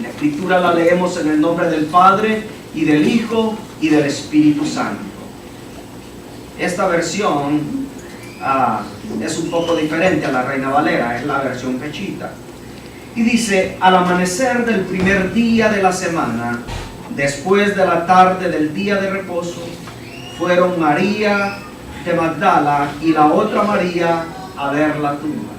La Escritura la leemos en el nombre del Padre, y del Hijo, y del Espíritu Santo. Esta versión es un poco diferente a la Reina Valera, es la versión pechita. Y dice: al amanecer del primer día de la semana, después de la tarde del día de reposo, fueron María de Magdala y la otra María a ver la tumba.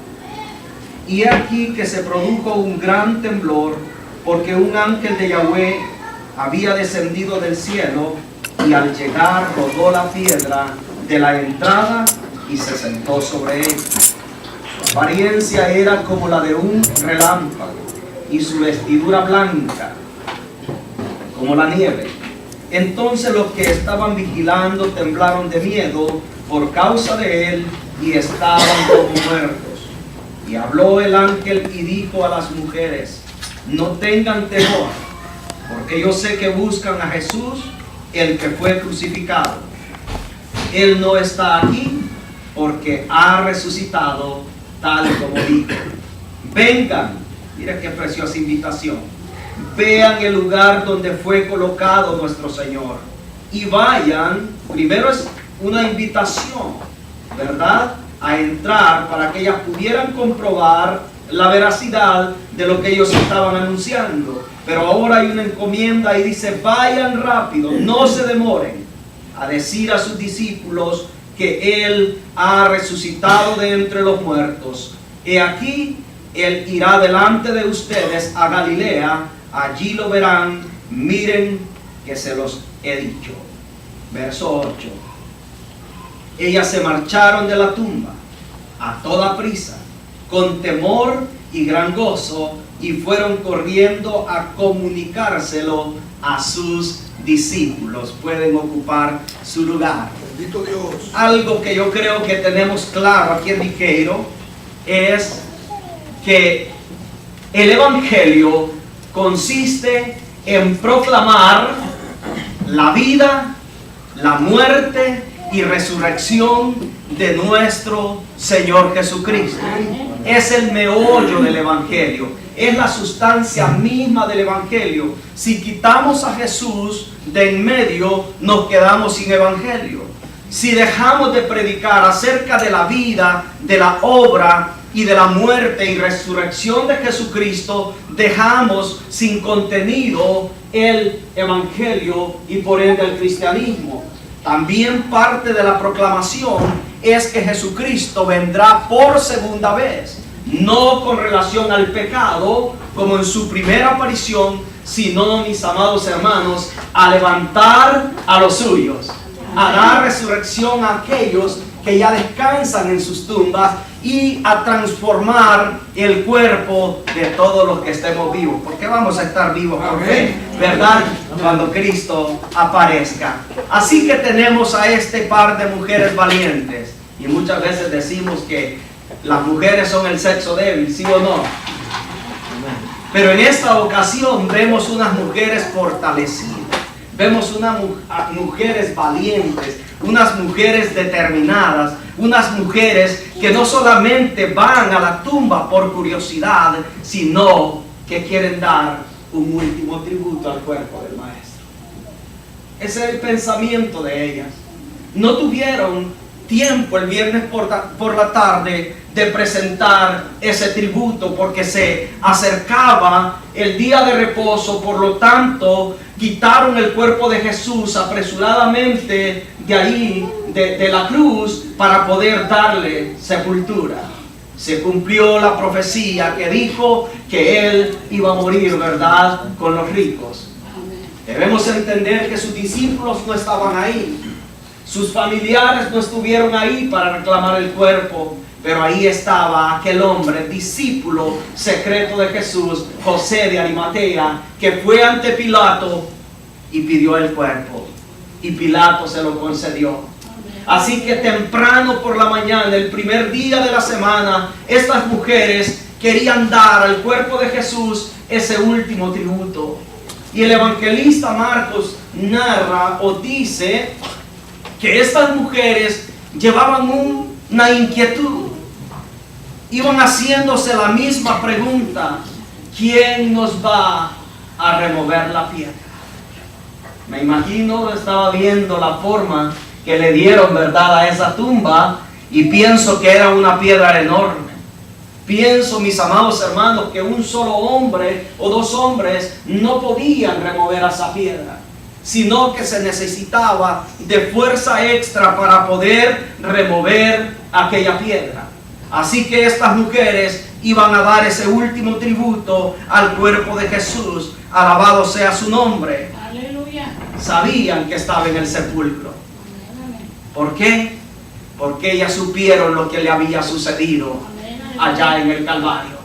Y aquí que se produjo un gran temblor, porque un ángel de Yahweh había descendido del cielo, y al llegar rodó la piedra de la entrada y se sentó sobre ella. Su apariencia era como la de un relámpago, y su vestidura blanca como la nieve. Entonces los que estaban vigilando temblaron de miedo por causa de él, y estaban como muertos. Y habló el ángel y dijo a las mujeres: no tengan temor, porque yo sé que buscan a Jesús, el que fue crucificado. Él no está aquí, porque ha resucitado, tal como dijo. Vengan, mira qué preciosa invitación. Vean el lugar donde fue colocado nuestro Señor, y vayan. Primero es una invitación, ¿verdad?, a entrar para que ellas pudieran comprobar la veracidad de lo que ellos estaban anunciando. Pero ahora hay una encomienda y dice: vayan rápido, no se demoren, a decir a sus discípulos que Él ha resucitado de entre los muertos. He aquí, Él irá delante de ustedes a Galilea, allí lo verán. Miren que se los he dicho. Verso 8. Ellas se marcharon de la tumba a toda prisa, con temor y gran gozo, y fueron corriendo a comunicárselo a sus discípulos. Pueden ocupar su lugar. Bendito Dios. Algo que yo creo que tenemos claro aquí en Viqueiro es que el Evangelio consiste en proclamar la vida, la muerte y resurrección de nuestro Señor Jesucristo. Es el meollo del Evangelio, es la sustancia misma del Evangelio. Si quitamos a Jesús de en medio, nos quedamos sin Evangelio. Si dejamos de predicar acerca de la vida, de la obra y de la muerte y resurrección de Jesucristo, dejamos sin contenido el Evangelio y por ende el cristianismo. También parte de la proclamación es que Jesucristo vendrá por segunda vez, no con relación al pecado como en su primera aparición, sino, mis amados hermanos, a levantar a los suyos, a dar resurrección a aquellos que ya descansan en sus tumbas, y a transformar el cuerpo de todos los que estemos vivos, porque vamos a estar vivos por fe, ¿verdad?, cuando Cristo aparezca. Así que tenemos a este par de mujeres valientes, y muchas veces decimos que las mujeres son el sexo débil, ¿sí o no? Pero en esta ocasión vemos unas mujeres fortalecidas, vemos unas mujeres valientes, unas mujeres determinadas, unas mujeres que no solamente van a la tumba por curiosidad, sino que quieren dar un último tributo al cuerpo del Maestro. Ese es el pensamiento de ellas. No tuvieron tiempo el viernes por la tarde de presentar ese tributo, porque se acercaba el día de reposo. Por lo tanto, quitaron el cuerpo de Jesús apresuradamente de ahí, de la cruz, para poder darle sepultura. Se cumplió la profecía que dijo que Él iba a morir, ¿verdad?, con los ricos. Debemos entender que sus discípulos no estaban ahí, sus familiares no estuvieron ahí para reclamar el cuerpo, pero ahí estaba aquel hombre, discípulo secreto de Jesús, José de Arimatea, que fue ante Pilato y pidió el cuerpo, y Pilato se lo concedió. Así que temprano por la mañana, el primer día de la semana, estas mujeres querían dar al cuerpo de Jesús ese último tributo. Y el evangelista Marcos narra o dice que estas mujeres llevaban una inquietud. Iban haciéndose la misma pregunta: ¿quién nos va a remover la piedra. Me imagino, estaba viendo la forma que le dieron, ¿verdad?, a esa tumba, y pienso que era una piedra enorme. Pienso, mis amados hermanos, que un solo hombre o dos hombres no podían remover esa piedra, sino que se necesitaba de fuerza extra para poder remover aquella piedra. Así que estas mujeres iban a dar ese último tributo al cuerpo de Jesús. Alabado sea su nombre. Aleluya. Sabían que estaba en el sepulcro. ¿Por qué? Porque ellas supieron lo que le había sucedido allá en el Calvario.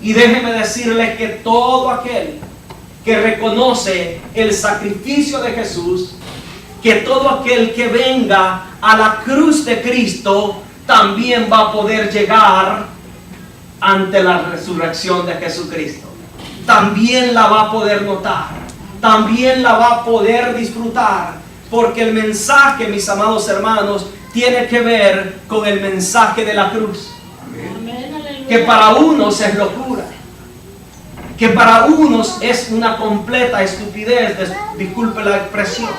Y déjenme decirles que todo aquel que reconoce el sacrificio de Jesús, que todo aquel que venga a la cruz de Cristo, también va a poder llegar ante la resurrección de Jesucristo. También la va a poder notar, también la va a poder disfrutar, porque el mensaje, mis amados hermanos, tiene que ver con el mensaje de la cruz. Que para unos es locura, que para unos es una completa estupidez, disculpe la expresión,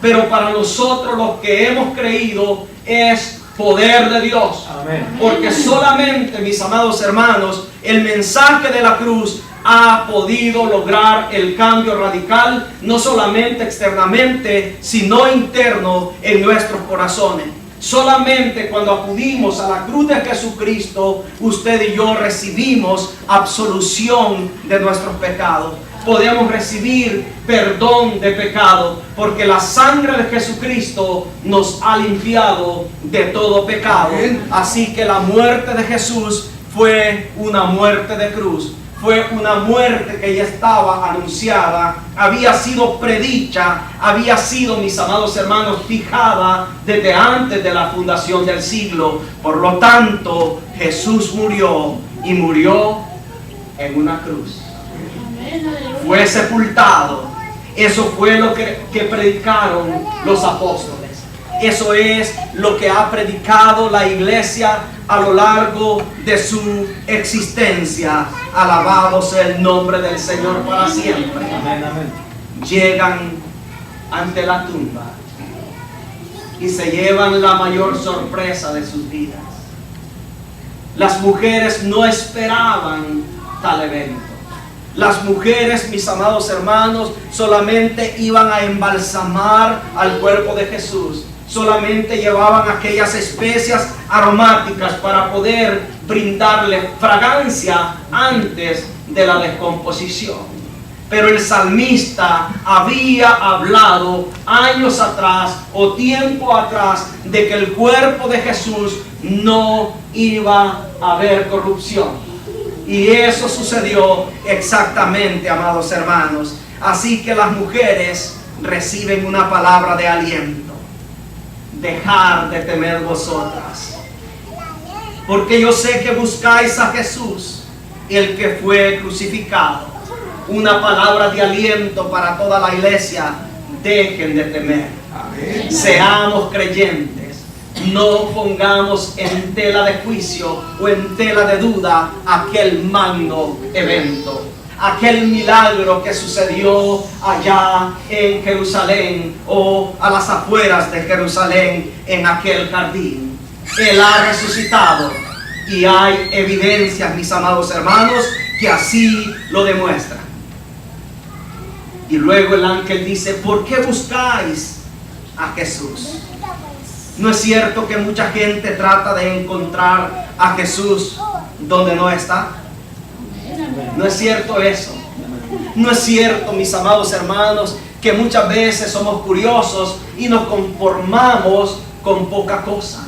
pero para nosotros los que hemos creído es poder de Dios. Amén. Porque solamente, mis amados hermanos, el mensaje de la cruz ha podido lograr el cambio radical, no solamente externamente, sino interno en nuestros corazones. Solamente cuando acudimos a la cruz de Jesucristo, usted y yo recibimos absolución de nuestros pecados. Podemos recibir perdón de pecado, porque la sangre de Jesucristo nos ha limpiado de todo pecado. Así que la muerte de Jesús fue una muerte de cruz. Fue una muerte que ya estaba anunciada, había sido predicha, había sido, mis amados hermanos, fijada desde antes de la fundación del siglo. Por lo tanto, Jesús murió, y murió en una cruz. Fue sepultado. Eso fue lo que predicaron los apóstoles. Eso es lo que ha predicado la iglesia a lo largo de su existencia. Alabado sea el nombre del Señor para siempre. Amén, amén. Llegan ante la tumba y se llevan la mayor sorpresa de sus vidas. Las mujeres no esperaban tal evento. Las mujeres, mis amados hermanos, solamente iban a embalsamar al cuerpo de Jesús. Solamente llevaban aquellas especias aromáticas para poder brindarle fragancia antes de la descomposición. Pero el salmista había hablado años atrás o tiempo atrás de que el cuerpo de Jesús no iba a haber corrupción. Y eso sucedió exactamente, amados hermanos. Así que las mujeres reciben una palabra de aliento. Dejar de temer vosotras, porque yo sé que buscáis a Jesús, el que fue crucificado. Una palabra de aliento para toda la iglesia: dejen de temer. Amén. Seamos creyentes, no pongamos en tela de juicio o en tela de duda aquel magno evento, aquel milagro que sucedió allá en Jerusalén o a las afueras de Jerusalén, en aquel jardín. Él ha resucitado y hay evidencias, mis amados hermanos, que así lo demuestran. Y luego el ángel dice: ¿por qué buscáis a Jesús? ¿No es cierto que mucha gente trata de encontrar a Jesús donde no está? ¿No es cierto eso? ¿No es cierto, mis amados hermanos, que muchas veces somos curiosos y nos conformamos con poca cosa?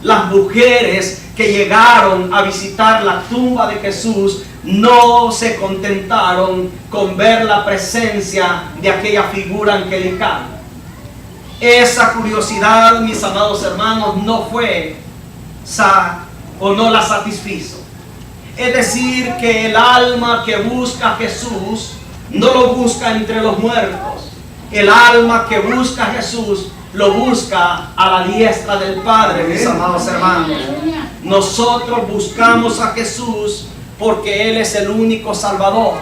Las mujeres que llegaron a visitar la tumba de Jesús no se contentaron con ver la presencia de aquella figura angelical. Esa curiosidad, mis amados hermanos, no fue o no la satisfizo. Es decir, que el alma que busca a Jesús no lo busca entre los muertos. El alma que busca a Jesús lo busca a la diestra del Padre, mis amados hermanos. Nosotros buscamos a Jesús porque Él es el único Salvador.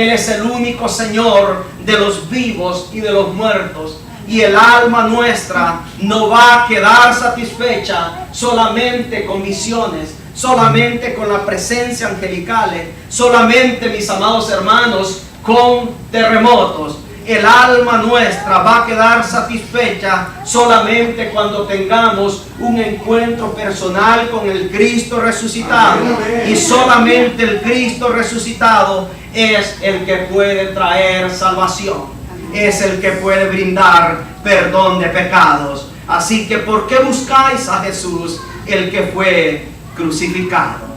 Él es el único Señor de los vivos y de los muertos. Y el alma nuestra no va a quedar satisfecha solamente con visiones, solamente con la presencia angelical, solamente, mis amados hermanos, con terremotos. El alma nuestra va a quedar satisfecha solamente cuando tengamos un encuentro personal con el Cristo resucitado. Y solamente el Cristo resucitado es el que puede traer salvación. Es el que puede brindar perdón de pecados. Así que, ¿por qué buscáis a Jesús, el que fue crucificado?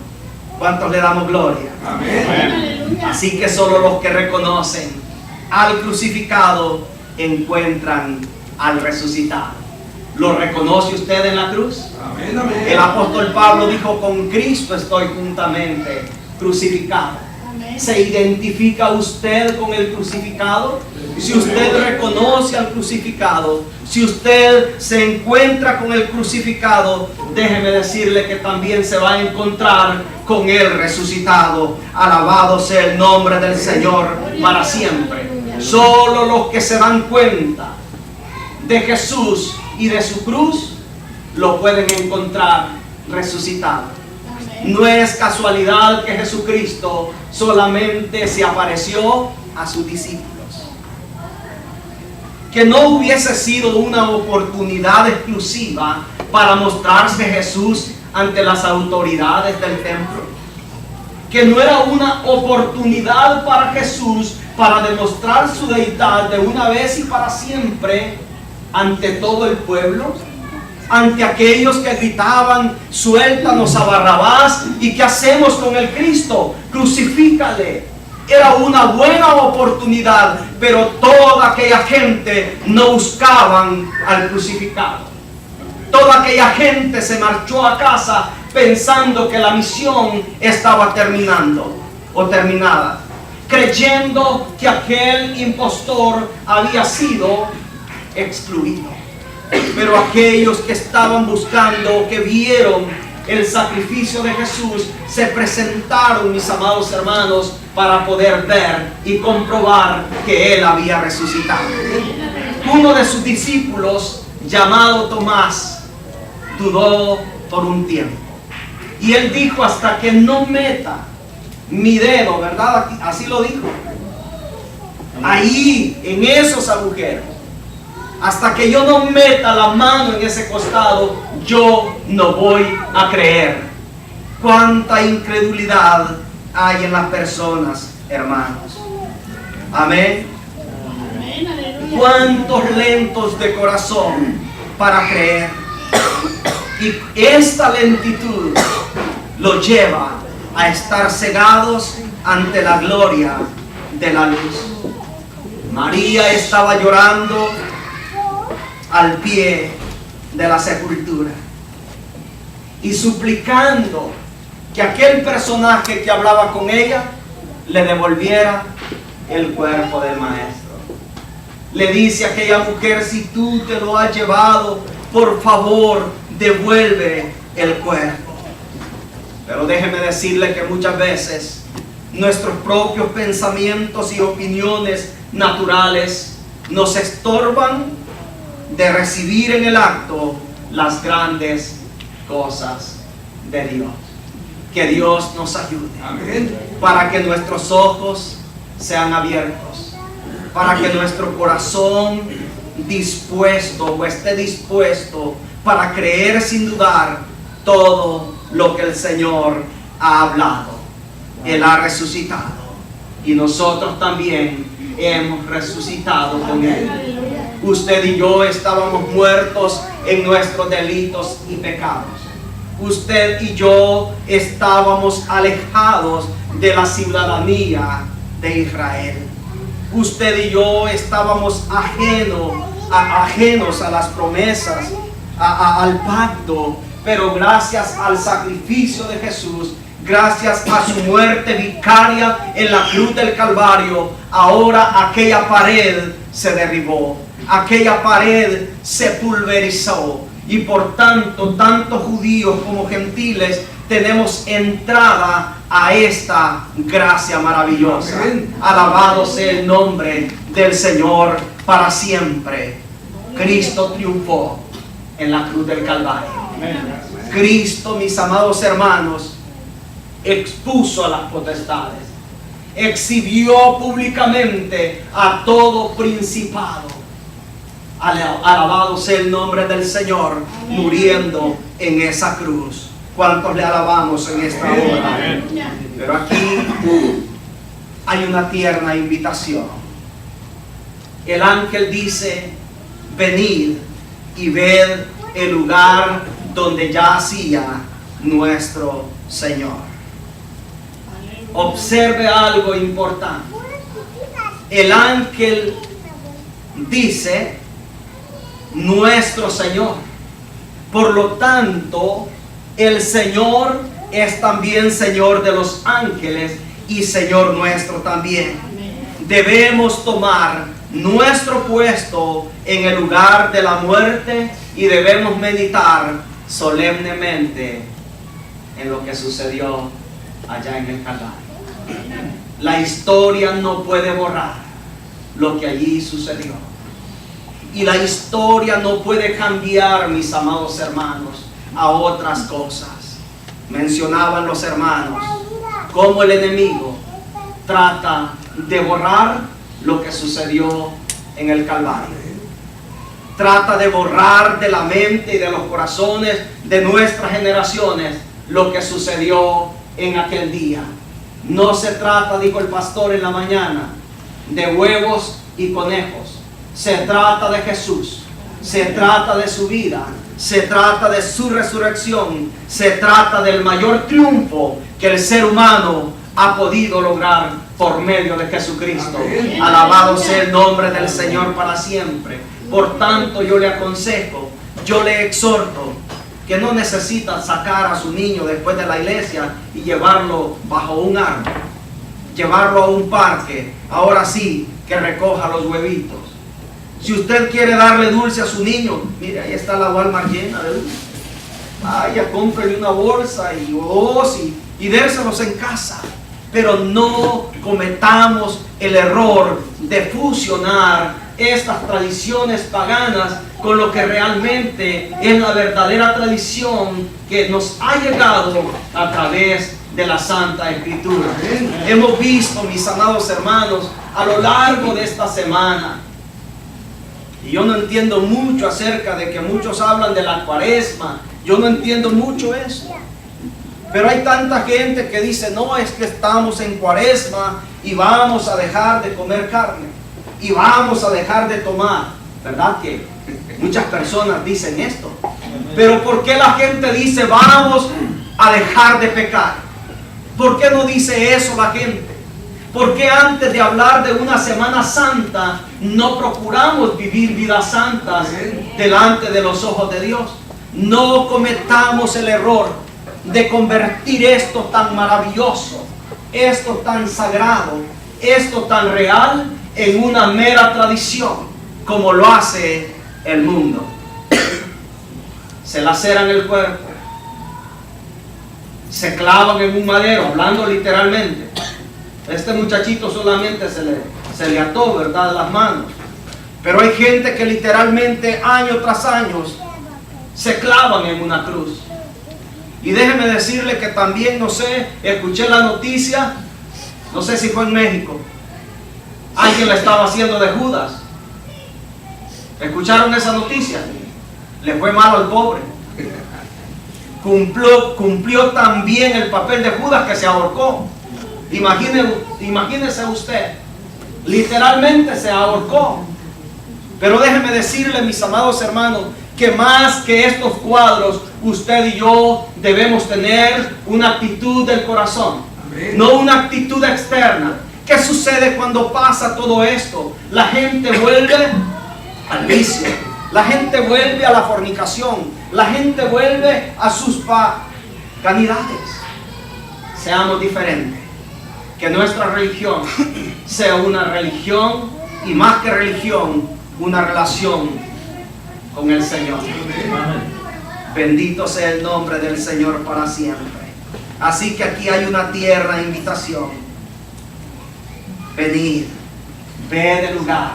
¿Cuántos le damos gloria? Amén. Así que solo los que reconocen al crucificado encuentran al resucitado. ¿Lo reconoce usted en la cruz? Amén, amén. El apóstol Pablo dijo: con Cristo estoy juntamente crucificado. Amén. ¿Se identifica usted con el crucificado? Si usted reconoce al crucificado, si usted se encuentra con el crucificado, déjeme decirle que también se va a encontrar con el resucitado. Alabado sea el nombre del Señor para siempre. Solo los que se dan cuenta de Jesús y de su cruz lo pueden encontrar resucitado. No es casualidad que Jesucristo solamente se apareció a sus discípulos. Que no hubiese sido una oportunidad exclusiva para mostrarse Jesús ante las autoridades del templo. Que no era una oportunidad para Jesús para demostrar su deidad de una vez y para siempre ante todo el pueblo, ante aquellos que gritaban: suéltanos a Barrabás. ¿Y qué hacemos con el Cristo? Crucifícale. Era una buena oportunidad, pero toda aquella gente no buscaban al crucificado. Toda aquella gente se marchó a casa pensando que la misión estaba terminando o terminada, creyendo que aquel impostor había sido excluido. Pero aquellos que estaban buscando, que vieron el sacrificio de Jesús, se presentaron, mis amados hermanos, para poder ver y comprobar que Él había resucitado. Uno de sus discípulos, llamado Tomás, dudó por un tiempo. Y él dijo: hasta que no meta mi dedo, ¿verdad? Así lo dijo. Ahí, en esos agujeros, hasta que yo no meta la mano en ese costado, yo no voy a creer. Cuánta incredulidad hay en las personas, hermanos. Amén. Cuántos lentos de corazón para creer. Y esta lentitud lo lleva a estar cegados ante la gloria de la luz. María estaba llorando al pie de la sepultura y suplicando que aquel personaje que hablaba con ella le devolviera el cuerpo del maestro. Le dice a aquella mujer: si tú te lo has llevado, por favor, devuelve el cuerpo. Pero déjeme decirle que muchas veces nuestros propios pensamientos y opiniones naturales nos estorban de recibir en el acto las grandes cosas de Dios. Que Dios nos ayude. Amén. Para que nuestros ojos sean abiertos, para que nuestro corazón dispuesto o esté dispuesto para creer sin dudar todo lo que el Señor ha hablado. Él ha resucitado y nosotros también hemos resucitado con Él. Usted y yo estábamos muertos en nuestros delitos y pecados. Usted y yo estábamos alejados de la ciudadanía de Israel. Usted y yo estábamos ajenos a las promesas, al pacto, pero gracias al sacrificio de Jesús, gracias a su muerte vicaria en la cruz del Calvario, ahora aquella pared se derribó, aquella pared se pulverizó, y por tanto, tanto judíos como gentiles tenemos entrada a esta gracia maravillosa. Alabado sea el nombre del Señor para siempre. Cristo triunfó en la cruz del Calvario. Cristo, mis amados hermanos, expuso a las potestades, exhibió públicamente a todo principado. Alabado sea el nombre del Señor, muriendo en esa cruz. ¿Cuántos le alabamos en esta hora? Pero aquí hay una tierna invitación. El ángel dice: venid y ved el lugar donde yacía nuestro Señor. Observe algo importante. El ángel dice nuestro Señor. Por lo tanto, el Señor es también Señor de los ángeles y Señor nuestro también. Debemos tomar nuestro puesto en el lugar de la muerte y debemos meditar solemnemente en lo que sucedió allá en el Calvario. La historia no puede borrar lo que allí sucedió. Y la historia no puede cambiar, mis amados hermanos, a otras cosas. Mencionaban los hermanos cómo el enemigo trata de borrar lo que sucedió en el Calvario. Trata de borrar de la mente y de los corazones de nuestras generaciones lo que sucedió en aquel día. No se trata, dijo el pastor en la mañana, de huevos y conejos. Se trata de Jesús. Se trata de su vida. Se trata de su resurrección. Se trata del mayor triunfo que el ser humano ha podido lograr por medio de Jesucristo. Alabado sea el nombre del Señor para siempre. Por tanto, yo le aconsejo, yo le exhorto, que no necesita sacar a su niño después de la iglesia y llevarlo bajo un árbol, llevarlo a un parque, ahora sí, que recoja los huevitos. Si usted quiere darle dulce a su niño, mire, ahí está la Walmart llena de dulce. Vaya, cómprele una bolsa y dos y dérselos en casa. Pero no cometamos el error de fusionar estas tradiciones paganas con lo que realmente es la verdadera tradición que nos ha llegado a través de la Santa Escritura. Hemos visto, mis amados hermanos, a lo largo de esta semana, y yo no entiendo mucho acerca de que muchos hablan de la Cuaresma, yo no entiendo mucho eso. Pero hay tanta gente que dice: no, es que estamos en Cuaresma y vamos a dejar de comer carne y vamos a dejar de tomar. ¿Verdad que muchas personas dicen esto? Pero ¿por qué la gente dice vamos a dejar de pecar? ¿Por qué no dice eso la gente? ¿Por qué antes de hablar de una Semana Santa no procuramos vivir vidas santas delante de los ojos de Dios? No cometamos el error de convertir esto tan maravilloso, esto tan sagrado, esto tan real en una mera tradición, como lo hace el mundo. Se laceran el cuerpo, se clavan en un madero, hablando literalmente. Este muchachito solamente se le ató, ¿verdad?, las manos. Pero hay gente que literalmente año tras año se clavan en una cruz. Y déjeme decirle que también, no sé, escuché la noticia, no sé si fue en México, alguien la estaba haciendo de Judas. ¿Escucharon esa noticia? Le fue malo al pobre. Cumplió tan bien el papel de Judas que se ahorcó. Imagínese usted, literalmente se ahorcó. Pero déjeme decirle, mis amados hermanos, que más que estos cuadros, usted y yo debemos tener una actitud del corazón, no una actitud externa. ¿Qué sucede cuando pasa todo esto? La gente vuelve al vicio, la gente vuelve a la fornicación, la gente vuelve a sus vanidades. Seamos diferentes, que nuestra religión sea una religión, y más que religión, una relación con el Señor. Bendito sea el nombre del Señor para siempre. Así que aquí hay una tierna invitación. Venid, ved el lugar.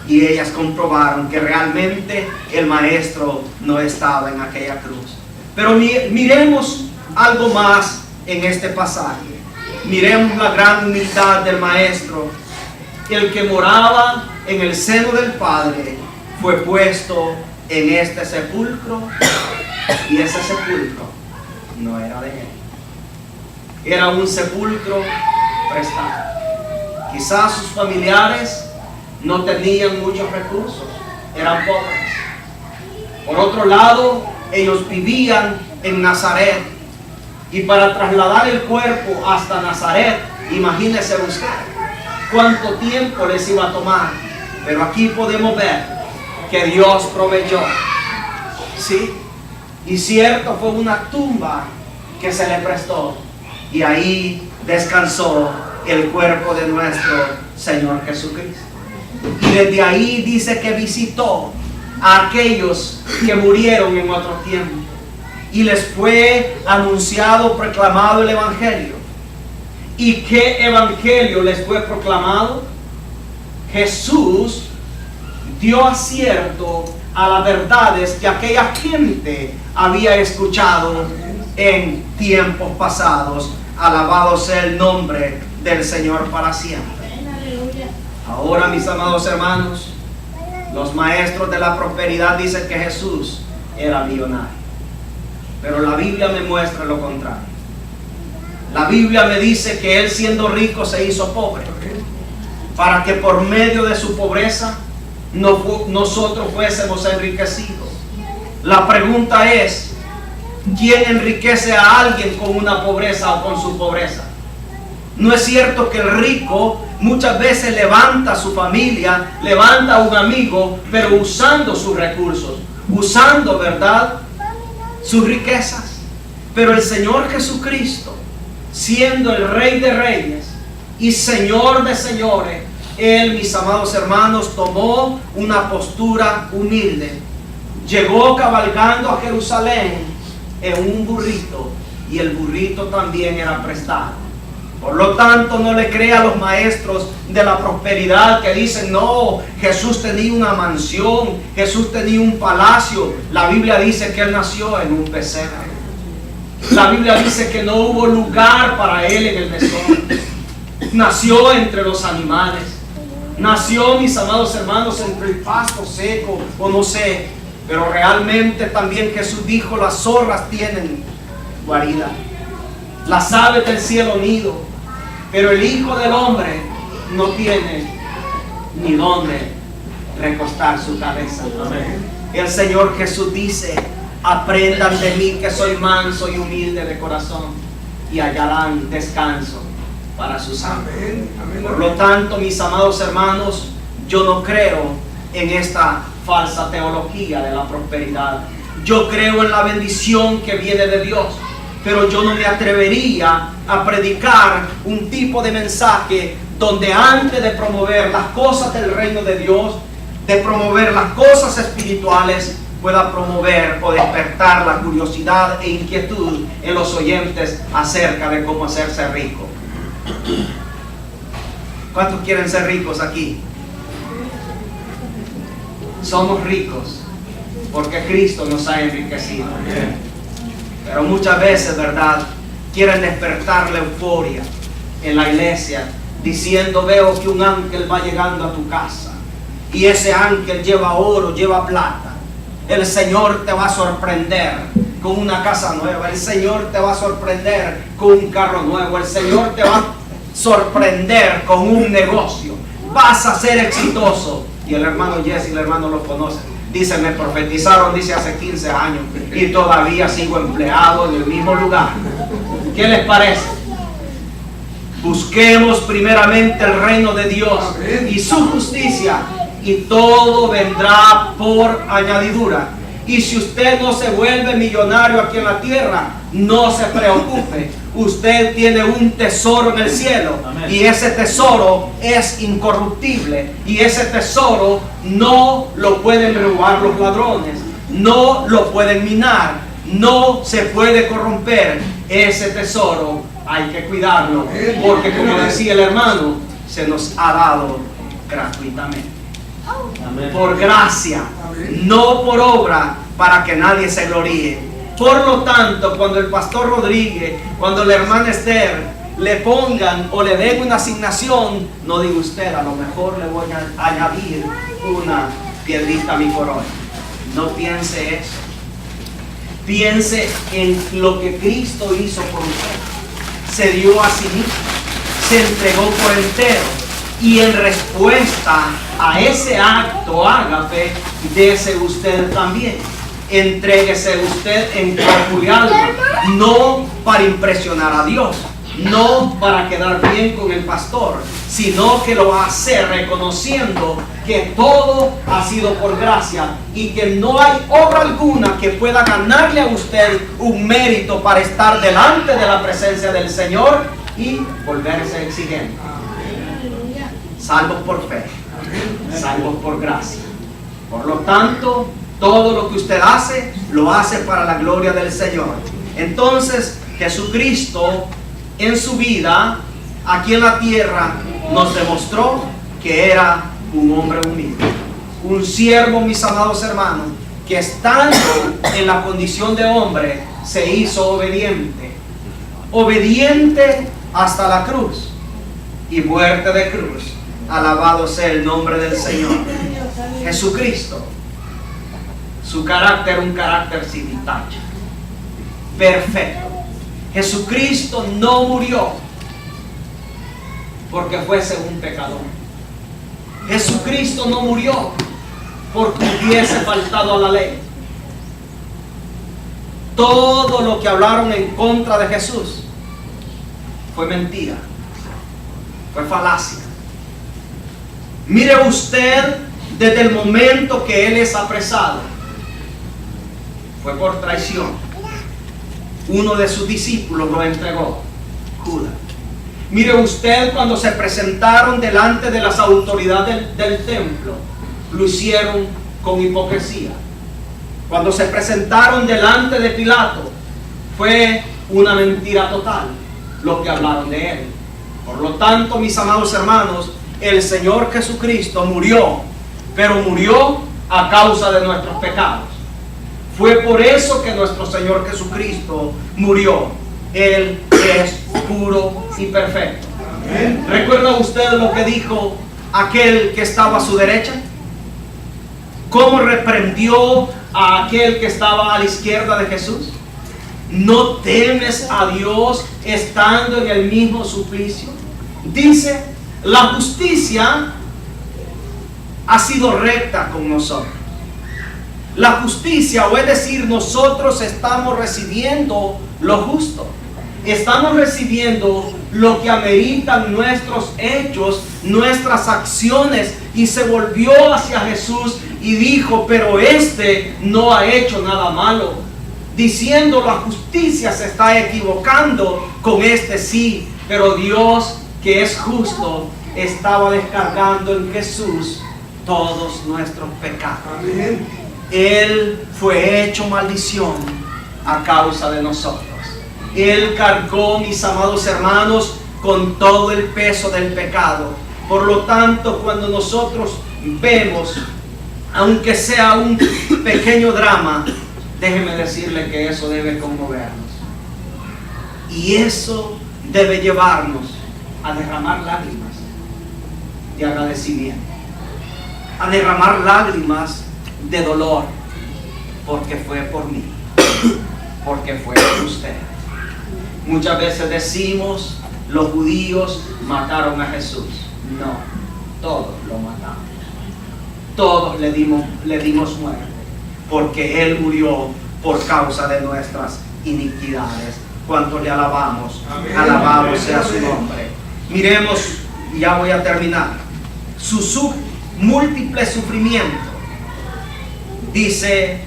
Y ellas comprobaron que realmente el maestro no estaba en aquella cruz. Pero miremos algo más en este pasaje. Miremos la gran humildad del maestro. El que moraba en el seno del Padre fue puesto en este sepulcro, y ese sepulcro no era de él. Era un sepulcro prestado. Quizás sus familiares no tenían muchos recursos, eran pobres. Por otro lado, ellos vivían en Nazaret, y para trasladar el cuerpo hasta Nazaret, imagínese usted cuánto tiempo les iba a tomar. Pero aquí podemos ver que Dios proveyó. Sí, y cierto, fue una tumba que se le prestó, y ahí descansó el cuerpo de nuestro Señor Jesucristo. Y desde ahí dice que visitó a aquellos que murieron en otro tiempo, y les fue anunciado, proclamado el Evangelio. ¿Y qué Evangelio les fue proclamado? Jesús dio acierto a las verdades que aquella gente había escuchado en tiempos pasados. Alabado sea el nombre del Señor para siempre. Ahora, mis amados hermanos, los maestros de la prosperidad dicen que Jesús era millonario. Pero la Biblia me muestra lo contrario. La Biblia me dice que Él, siendo rico, se hizo pobre, para que por medio de su pobreza nosotros fuésemos enriquecidos. La pregunta es, ¿quién enriquece a alguien con una pobreza o con su pobreza? ¿No es cierto que el rico muchas veces levanta a su familia, levanta a un amigo, pero usando sus recursos, usando, ¿verdad?, sus riquezas? Pero el Señor Jesucristo, siendo el Rey de Reyes y Señor de Señores, Él, mis amados hermanos, tomó una postura humilde. Llegó cabalgando a Jerusalén en un burrito, y el burrito también era prestado. Por lo tanto, no le crea a los maestros de la prosperidad que dicen, no, Jesús tenía una mansión, Jesús tenía un palacio. La Biblia dice que Él nació en un pesebre. La Biblia dice que no hubo lugar para Él en el mesón. Nació entre los animales. Nació, mis amados hermanos, entre el pasto seco, o no sé. Pero realmente también Jesús dijo, las zorras tienen guarida, las aves del cielo nido, pero el Hijo del Hombre no tiene ni dónde recostar su cabeza. Amén. El Señor Jesús dice, aprendan de mí que soy manso y humilde de corazón, y hallarán descanso para sus almas. Por lo tanto, mis amados hermanos, yo no creo en esta falsa teología de la prosperidad. Yo creo en la bendición que viene de Dios, pero yo no me atrevería a predicar un tipo de mensaje donde, antes de promover las cosas del reino de Dios, de promover las cosas espirituales, pueda promover o despertar la curiosidad e inquietud en los oyentes acerca de cómo hacerse rico. ¿Cuántos quieren ser ricos aquí? Somos ricos porque Cristo nos ha enriquecido. Pero muchas veces, ¿verdad?, quieren despertar la euforia en la iglesia diciendo, veo que un ángel va llegando a tu casa, y ese ángel lleva oro, lleva plata. El Señor te va a sorprender con una casa nueva. El Señor te va a sorprender con un carro nuevo. El Señor te va a sorprender con un negocio. Vas a ser exitoso. Y el hermano Jesse, el hermano los conoce, dice, me profetizaron, dice, hace 15 años y todavía sigo empleado en el mismo lugar. ¿Qué les parece? Busquemos primeramente el reino de Dios y su justicia, y todo vendrá por añadidura. Y si usted no se vuelve millonario aquí en la tierra, no se preocupe. Usted tiene un tesoro en el cielo. Amén. Y ese tesoro es incorruptible. Y ese tesoro no lo pueden robar los ladrones. No lo pueden minar. No se puede corromper. ese tesoro hay que cuidarlo, porque como decía el hermano, se nos ha dado gratuitamente. Por gracia, no por obra, para que nadie se gloríe. Por lo tanto, cuando el pastor Rodríguez, cuando la hermana Esther le pongan o le den una asignación, no diga usted, a lo mejor le voy a añadir una piedrita a mi corona. No piense eso. Piense en lo que Cristo hizo por usted. Se dio a sí mismo, se entregó por entero, y en respuesta a ese acto ágape, dese usted también. Entréguese usted en cuerpo y alma, no para impresionar a Dios, no para quedar bien con el pastor, sino que lo hace reconociendo que todo ha sido por gracia y que no hay obra alguna que pueda ganarle a usted un mérito para estar delante de la presencia del Señor y volverse exigente. Salvos por fe, salvos por gracia. Por lo tanto, todo lo que usted hace, lo hace para la gloria del Señor. Entonces, Jesucristo en su vida, aquí en la tierra, nos demostró que era un hombre humilde. Un siervo, mis amados hermanos, que estando en la condición de hombre, se hizo obediente. Obediente hasta la cruz y muerte de cruz. Alabado sea el nombre del Señor. Jesucristo, su carácter, un carácter sin tacha, perfecto. Jesucristo no murió porque fuese un pecador. Jesucristo no murió porque hubiese faltado a la ley. Todo lo que hablaron en contra de Jesús fue mentira, fue falacia. Mire usted, desde el momento que Él es apresado, fue por traición. Uno de sus discípulos lo entregó, Judas. Mire usted, cuando se presentaron delante de las autoridades del templo, lo hicieron con hipocresía. Cuando se presentaron delante de Pilato, fue una mentira total lo que hablaron de Él. Por lo tanto, mis amados hermanos, el Señor Jesucristo murió, pero murió a causa de nuestros pecados. Fue por eso que nuestro Señor Jesucristo murió. Él es puro y perfecto. ¿Recuerda usted lo que dijo aquel que estaba a su derecha? ¿Cómo reprendió a aquel que estaba a la izquierda de Jesús? ¿No temes a Dios estando en el mismo suplicio? Dice, la justicia ha sido recta con nosotros. La justicia, o es decir, nosotros estamos recibiendo lo justo. Estamos recibiendo lo que ameritan nuestros hechos, nuestras acciones. Y se volvió hacia Jesús y dijo, pero este no ha hecho nada malo. Diciendo, la justicia se está equivocando con este sí. Pero Dios, que es justo, estaba descargando en Jesús todos nuestros pecados. Amén. Él fue hecho maldición a causa de nosotros. Él cargó, mis amados hermanos, con todo el peso del pecado. Por lo tanto, cuando nosotros vemos, aunque sea un pequeño drama, déjeme decirle que eso debe conmovernos. Y eso debe llevarnos a derramar lágrimas de agradecimiento, a derramar lágrimas de dolor, porque fue por mí, porque fue por usted. Muchas veces decimos, los judíos mataron a Jesús. No, todos lo matamos. Todos le dimos muerte, porque Él murió por causa de nuestras iniquidades. Cuanto le alabamos, amén. Alabado sea su nombre. Miremos, y ya voy a terminar, su múltiple sufrimiento. Dice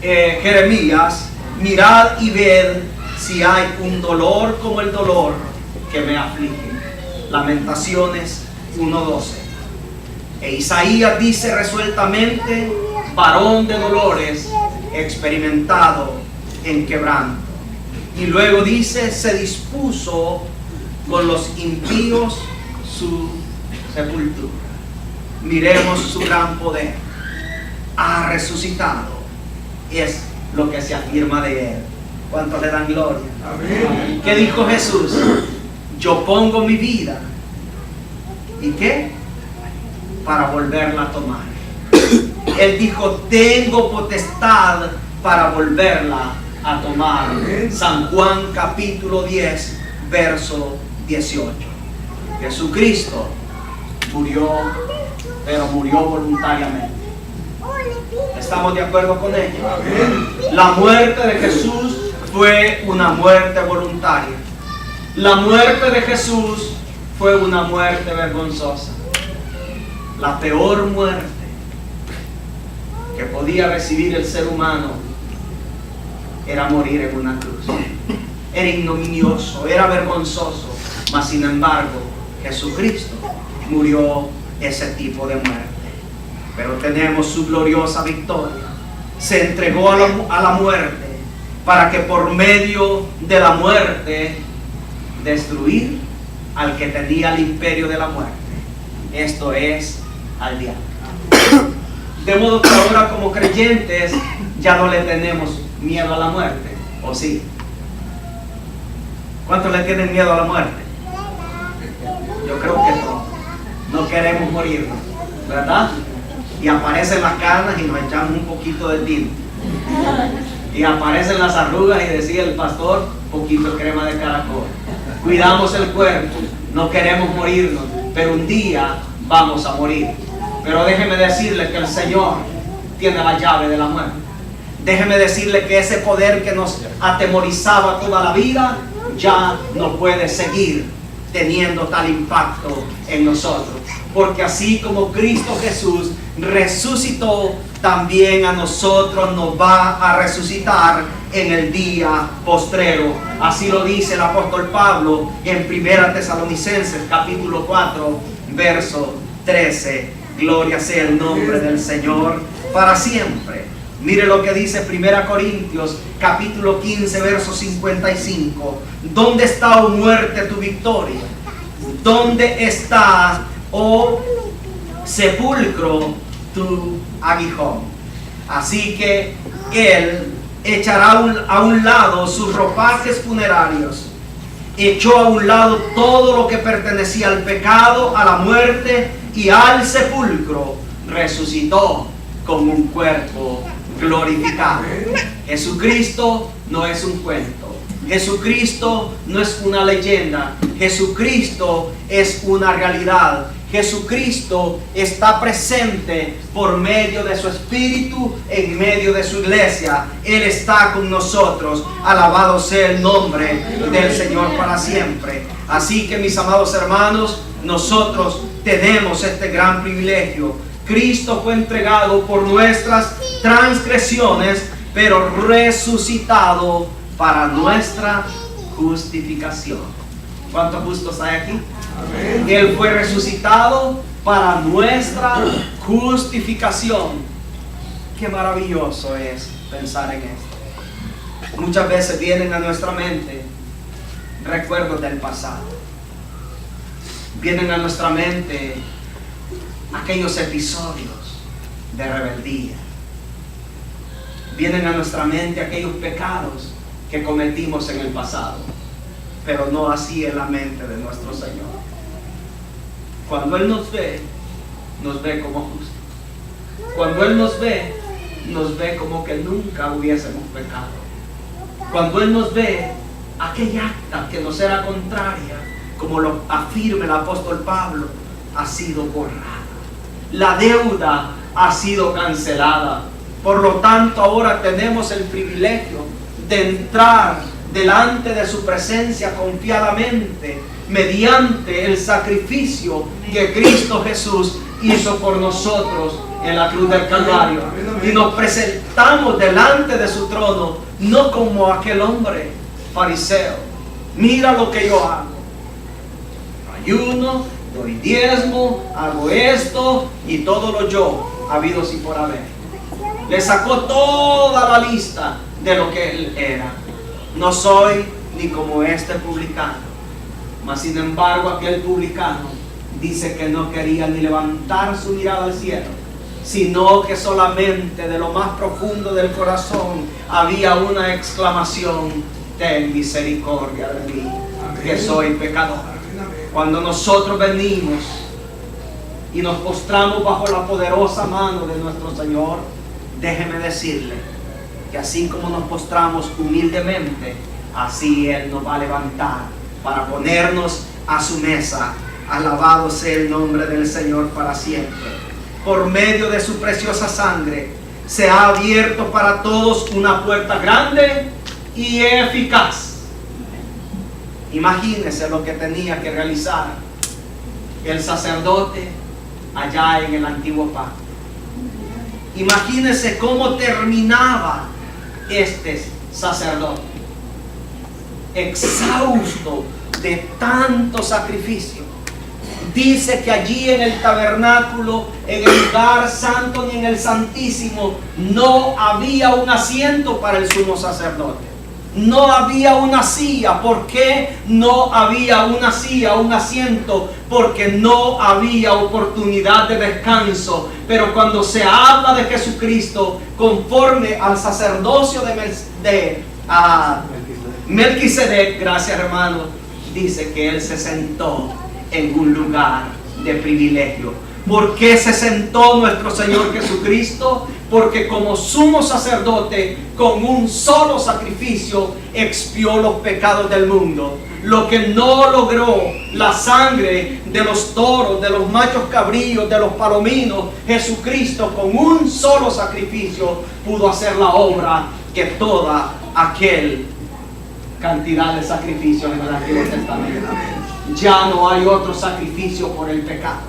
Jeremías, mirad y ved si hay un dolor como el dolor que me aflige. Lamentaciones 1:12. E Isaías dice resueltamente, varón de dolores, experimentado en quebranto. Y luego dice, se dispuso con los impíos su sepultura. Miremos su gran poder. Ha resucitado. Es lo que se afirma de él. ¿Cuántos le dan gloria? Amén. ¿Qué dijo Jesús? Yo pongo mi vida. ¿Y qué? Para volverla a tomar. Él dijo, tengo potestad para volverla a tomar. San Juan capítulo 10, verso 18. Jesucristo murió, pero murió voluntariamente. ¿Estamos de acuerdo con ello? La muerte de Jesús fue una muerte voluntaria. La muerte de Jesús fue una muerte vergonzosa. La peor muerte que podía recibir el ser humano era morir en una cruz. Era ignominioso, era vergonzoso, mas sin embargo Jesucristo murió ese tipo de muerte. Pero tenemos su gloriosa victoria. Se entregó a la muerte para que por medio de la muerte destruir al que tenía el imperio de la muerte. Esto es al diablo. De modo que ahora como creyentes ya no le tenemos miedo a la muerte, ¿o sí? ¿Cuántos le tienen miedo a la muerte? Yo creo que todos. No queremos morirnos, ¿verdad? Y aparecen las canas y nos echamos un poquito de tinte. Y aparecen las arrugas y decía el pastor, poquito de crema de caracol. Cuidamos el cuerpo, no queremos morirnos, pero un día vamos a morir. Pero déjeme decirle que el Señor tiene la llave de la muerte. Déjeme decirle que ese poder que nos atemorizaba toda la vida ya no puede seguir teniendo tal impacto en nosotros. Porque así como Cristo Jesús resucitó, también a nosotros nos va a resucitar en el día postrero. Así lo dice el apóstol Pablo en 1 Tesalonicenses capítulo 4, verso 13. Gloria sea el nombre del Señor para siempre. Mire lo que dice 1 Corintios capítulo 15, verso 55. ¿Dónde está, oh muerte, tu victoria? ¿Dónde está, oh sepulcro, tu aguijón? Así que Él echará a un lado sus ropajes funerarios. Echó a un lado todo lo que pertenecía al pecado, a la muerte y al sepulcro. Resucitó con un cuerpo glorificado. Jesucristo no es un cuento. Jesucristo no es una leyenda. Jesucristo es una realidad. Jesucristo está presente por medio de su Espíritu en medio de su iglesia. Él está con nosotros. Alabado sea el nombre del Señor para siempre. Así que, mis amados hermanos, nosotros tenemos este gran privilegio. Cristo fue entregado por nuestras transgresiones, pero resucitado para nuestra justificación. ¿Cuántos justos hay aquí? Amén. Él fue resucitado para nuestra justificación. Qué maravilloso es pensar en esto. Muchas veces vienen a nuestra mente recuerdos del pasado. Vienen a nuestra mente aquellos episodios de rebeldía. Vienen a nuestra mente aquellos pecados que cometimos en el pasado. Pero no así en la mente de nuestro Señor. Cuando Él nos ve como justos. Cuando Él nos ve como que nunca hubiésemos pecado. Cuando Él nos ve, aquella acta que nos era contraria, como lo afirma el apóstol Pablo, ha sido borrada. La deuda ha sido cancelada. Por lo tanto, ahora tenemos el privilegio de entrar delante de su presencia confiadamente, mediante el sacrificio que Cristo Jesús hizo por nosotros en la cruz del Calvario. Y nos presentamos delante de su trono, no como aquel hombre fariseo. Mira lo que yo hago. Ayuno, doy diezmo, hago esto y todo lo yo, habidos y por haber. Le sacó toda la lista de lo que él era. no soy ni como este publicano. Mas sin embargo aquel publicano dice que no quería ni levantar su mirada al cielo, sino que solamente de lo más profundo del corazón había una exclamación: ten misericordia de mí, que soy pecador. Cuando nosotros venimos y nos postramos bajo la poderosa mano de nuestro Señor, déjeme decirle que así como nos postramos humildemente, así Él nos va a levantar para ponernos a su mesa. Alabado sea el nombre del Señor para siempre. Por medio de su preciosa sangre se ha abierto para todos una puerta grande y eficaz. Imagínese lo que tenía que realizar el sacerdote allá en el antiguo pacto. Imagínese cómo terminaba este sacerdote, exhausto de tanto sacrificio. Dice que allí en el tabernáculo, en el lugar santo ni en el santísimo, no había un asiento para el sumo sacerdote. No había una silla. ¿Por qué no había una silla, un asiento? Porque no había oportunidad de descanso. Pero cuando se habla de Jesucristo, conforme al sacerdocio de Melquisedec, gracias hermano, dice que Él se sentó en un lugar de privilegio. ¿Por qué se sentó nuestro Señor Jesucristo? Porque como sumo sacerdote, con un solo sacrificio, expió los pecados del mundo. Lo que no logró la sangre de los toros, de los machos cabríos, de los palominos, Jesucristo con un solo sacrificio pudo hacer la obra que toda aquel cantidad de sacrificios en el Antiguo Testamento. Ya no hay otro sacrificio por el pecado.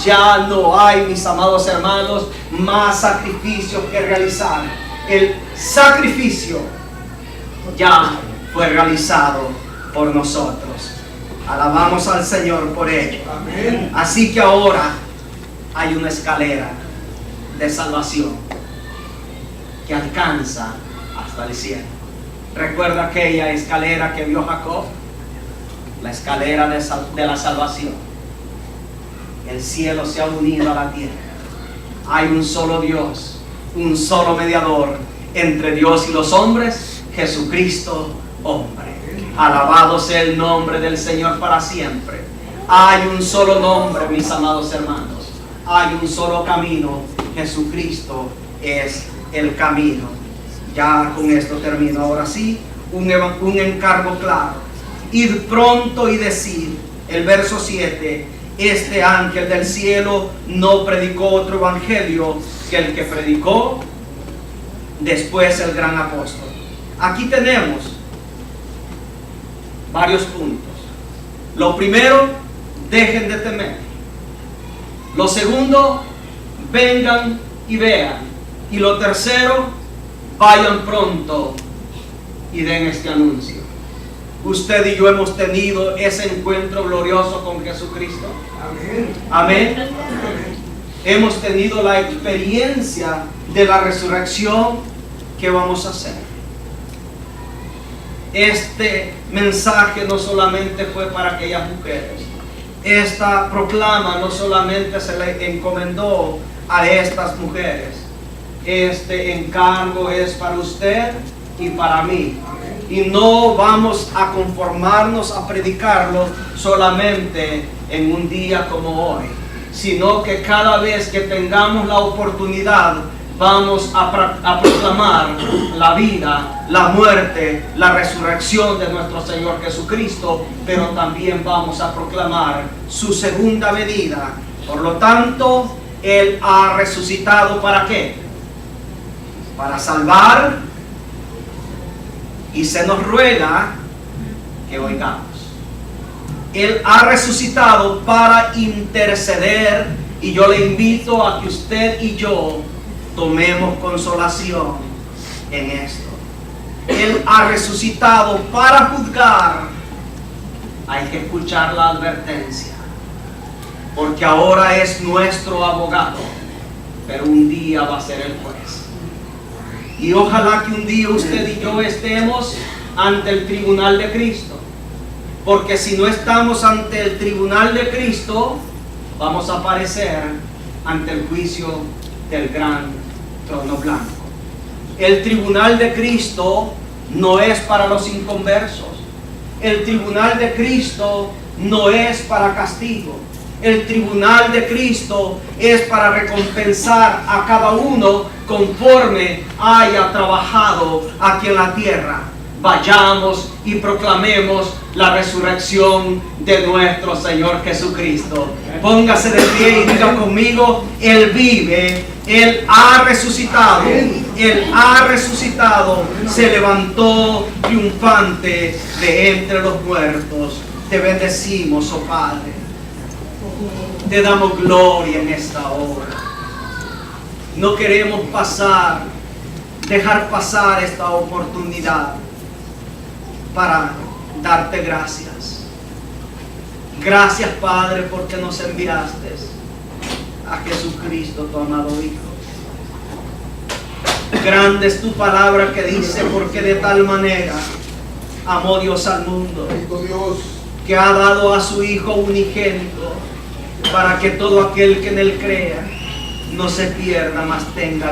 Ya no hay, mis amados hermanos, más sacrificios que realizar. El sacrificio ya fue realizado por nosotros. Alabamos al Señor por ello. Amén. Así que ahora hay una escalera de salvación que alcanza hasta el cielo. ¿Recuerda aquella escalera que vio Jacob? La escalera de la salvación. El cielo se ha unido a la tierra. Hay un solo Dios, un solo mediador entre Dios y los hombres, Jesucristo hombre. Alabado sea el nombre del Señor para siempre. Hay un solo nombre, mis amados hermanos. Hay un solo camino. Jesucristo es el camino. Ya con esto termino. Ahora sí, un encargo claro. Ir pronto y decir, el verso 7, este ángel del cielo no predicó otro evangelio que el que predicó después el gran apóstol. Aquí tenemos varios puntos. Lo primero, dejen de temer. Lo segundo, vengan y vean. Y lo tercero, vayan pronto y den este anuncio. Usted y yo hemos tenido ese encuentro glorioso con Jesucristo. Amén. Amén. Amén. Hemos tenido la experiencia de la resurrección. ¿Qué vamos a hacer? Este mensaje no solamente fue para aquellas mujeres. Esta proclama no solamente se le encomendó a estas mujeres. Este encargo es para usted y para mí. Y no vamos a conformarnos a predicarlo solamente en un día como hoy, sino que cada vez que tengamos la oportunidad vamos a proclamar la vida, la muerte, la resurrección de nuestro Señor Jesucristo, pero también vamos a proclamar su segunda venida. Por lo tanto, Él ha resucitado ¿para qué? Para salvar. Y se nos ruega que oigamos. Él ha resucitado para interceder. Y yo le invito a que usted y yo tomemos consolación en esto. Él ha resucitado para juzgar. Hay que escuchar la advertencia. Porque ahora es nuestro abogado. Pero un día va a ser el juez. Y ojalá que un día usted y yo estemos ante el tribunal de Cristo. Porque si no estamos ante el tribunal de Cristo, vamos a aparecer ante el juicio del gran trono blanco. El tribunal de Cristo no es para los inconversos. El tribunal de Cristo no es para castigo. El tribunal de Cristo es para recompensar a cada uno conforme haya trabajado aquí en la tierra. Vayamos y proclamemos la resurrección de nuestro Señor Jesucristo. Póngase de pie y diga conmigo: Él vive, Él ha resucitado, Él ha resucitado, se levantó triunfante de entre los muertos. Te bendecimos, oh Padre. Te damos gloria en esta hora. No queremos dejar pasar esta oportunidad para darte gracias. Gracias, Padre, porque nos enviaste a Jesucristo, tu amado Hijo. Grande es tu palabra que dice: porque de tal manera amó Dios al mundo, que ha dado a su Hijo unigénito, para que todo aquel que en él crea no se pierda, mas tenga